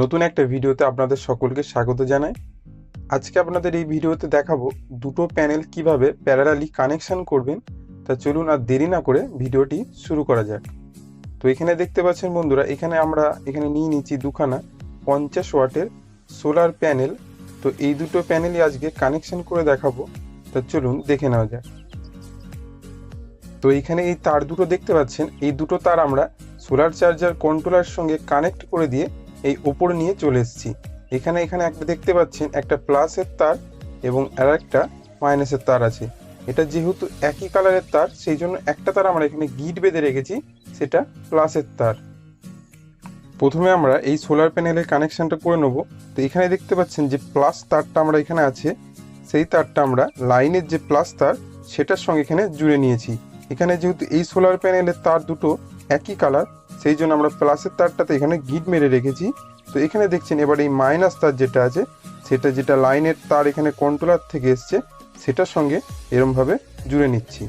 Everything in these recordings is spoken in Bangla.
নতুন একটা ভিডিওতে আপনাদের সকলকে স্বাগত জানাই। আজকে আপনাদের এই ভিডিওতে দেখাবো দুটো প্যানেল কিভাবে প্যারালালি কানেকশন করবেন। তা চলুন আর দেরি না করে ভিডিওটি শুরু করা যাক। তো এখানে দেখতে পাচ্ছেন বন্ধুরা, এখানে নিয়ে নিচ্ছি দুখানা 50 ওয়াটের সোলার প্যানেল। তো এই দুটো প্যানেলই আজকে কানেকশন করে দেখাবো। তা চলুন দেখে নেওয়া যাক। তো এখানে এই তার দুটো দেখতে পাচ্ছেন, এই দুটো তার আমরা সোলার চার্জার কন্ট্রোলার সঙ্গে কানেক্ট করে দিয়ে এই ওপর নিয়ে চলে এসেছি। এখানে একটা দেখতে পাচ্ছেন, একটা প্লাসের তার এবং আর একটা মাইনাসের তার আছে। এটা যেহেতু একই কালারের তার, সেই জন্য একটা তার আমরা এখানে গিট বেঁধে রেখেছি, সেটা প্লাসের তার। প্রথমে আমরা এই সোলার প্যানেলের কানেকশনটা করে নেব। তো এখানে দেখতে পাচ্ছেন যে প্লাস তারটা আমরা এখানে আছে, সেই তারটা আমরা লাইনের যে প্লাস তার সেটার সঙ্গে এখানে জুড়ে নিয়েছি। এখানে যেহেতু এই সোলার প্যানেলের তার দুটো একই কালার, সেই জন্য আমরা প্লাসের তারটাতে এখানে গিট মেরে রেখেছি। তো এখানে দেখছেন এবার এই মাইনাস তার যেটা আছে, সেটা যেটা লাইনের তার এখানে কন্ট্রোলার থেকে এসছে, সেটার সঙ্গে এরমভাবে জুড়ে নিচ্ছি।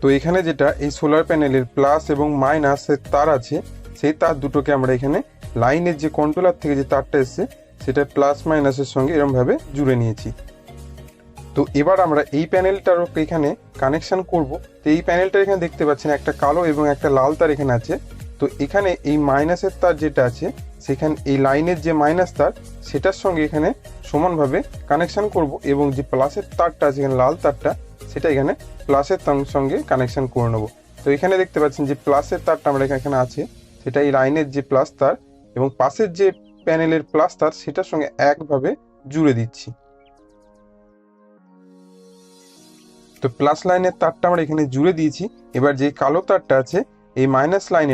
তো এখানে যেটা এই সোলার প্যানেলের প্লাস এবং মাইনাসের তার আছে, সেই তার দুটোকে আমরা এখানে লাইনের যে কন্ট্রোলার থেকে যে তারটা এসছে, সেটা প্লাস মাইনাসের সঙ্গে এরমভাবে জুড়ে নিয়েছি। তো এবার আমরা এই প্যানেলটারও এখানে কানেকশন করব। তো এই প্যানেলটা এখানে দেখতে পাচ্ছেন একটা কালো এবং একটা লাল তার এখানে আছে। তো এখানে এই মাইনাসের তার যেটা আছে, সেখানে এই লাইনের যে মাইনাস তার সেটার সঙ্গে এখানে সমানভাবে কানেকশন করব, এবং যে প্লাসের তারটা আছে এখানে লাল তারটা, সেটা এখানে প্লাসের তার সঙ্গে কানেকশন করে নেব। তো এখানে দেখতে পাচ্ছেন যে প্লাসের তারটা আমরা এখানে আছে, সেটা এই লাইনের যে প্লাস তার এবং পাশের যে প্যানেলের প্লাস তার সেটার সঙ্গে একভাবে জুড়ে দিচ্ছি। তো প্লাস লাইনের তারটা আমরা এখানে জুড়ে দিয়েছি। এবার যে কালো তারটা আছে এই মাইনাস লাইন,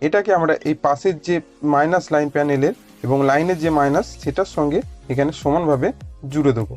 এটাকে আমরা এই পাশের যে মাইনাস লাইন প্যানেলের এবং লাইনের যে মাইনাস সেটার সঙ্গে এখানে সমানভাবে জুড়ে দেবো।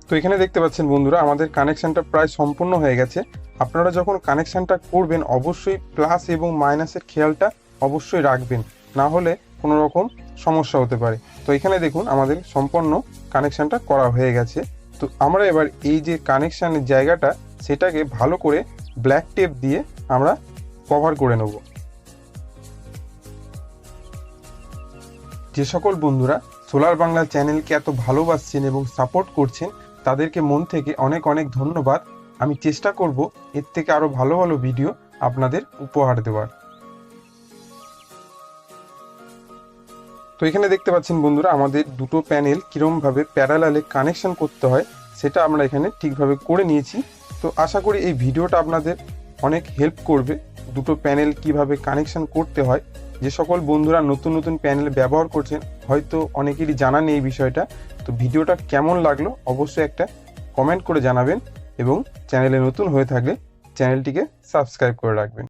তো এখানে দেখতে পাচ্ছেন বন্ধুরা, আমাদের কানেকশনটা প্রায় সম্পূর্ণ হয়ে গেছে। আপনারা যখন কানেকশনটা করবেন অবশ্যই প্লাস এবং মাইনাসের খেয়ালটা অবশ্যই রাখবেন, না হলে কোনো রকম সমস্যা হতে পারে। তো এখানে দেখুন আমাদের সম্পূর্ণ কানেকশনটা করা হয়ে গেছে। তো আমরা এবার এই যে কানেকশানের জায়গাটা, সেটাকে ভালো করে ব্ল্যাক টেপ দিয়ে আমরা কভার করে নেব। যে সকল বন্ধুরা সোলার বাংলা চ্যানেলকে এত ভালোবাসছেন এবং সাপোর্ট করছেন, তাদেরকে মন থেকে অনেক অনেক ধন্যবাদ। আমি চেষ্টা করব এর থেকে আরও ভালো ভালো ভিডিও আপনাদের উপহার দেওয়ার। তো এখানে দেখতে পাচ্ছেন বন্ধুরা, আমাদের দুটো প্যানেল কীরমভাবে প্যারালালে কানেকশন করতে হয় সেটা আমরা এখানে ঠিকভাবে করে নিয়েছি। তো আশা করি এই ভিডিওটা আপনাদের অনেক হেল্প করবে দুটো প্যানেল কিভাবে কানেকশন করতে হয়। যে সকল বন্ধুরা নতুন নতুন প্যানেল ব্যবহার করছেন, হয়তো অনেকেরই জানা নেই এই বিষয়টা। তো ভিডিওটা কেমন লাগলো অবশ্যই একটা কমেন্ট করে জানাবেন, এবং চ্যানেলে নতুন হয়ে থাকলে চ্যানেলটিকে সাবস্ক্রাইব করে রাখবেন।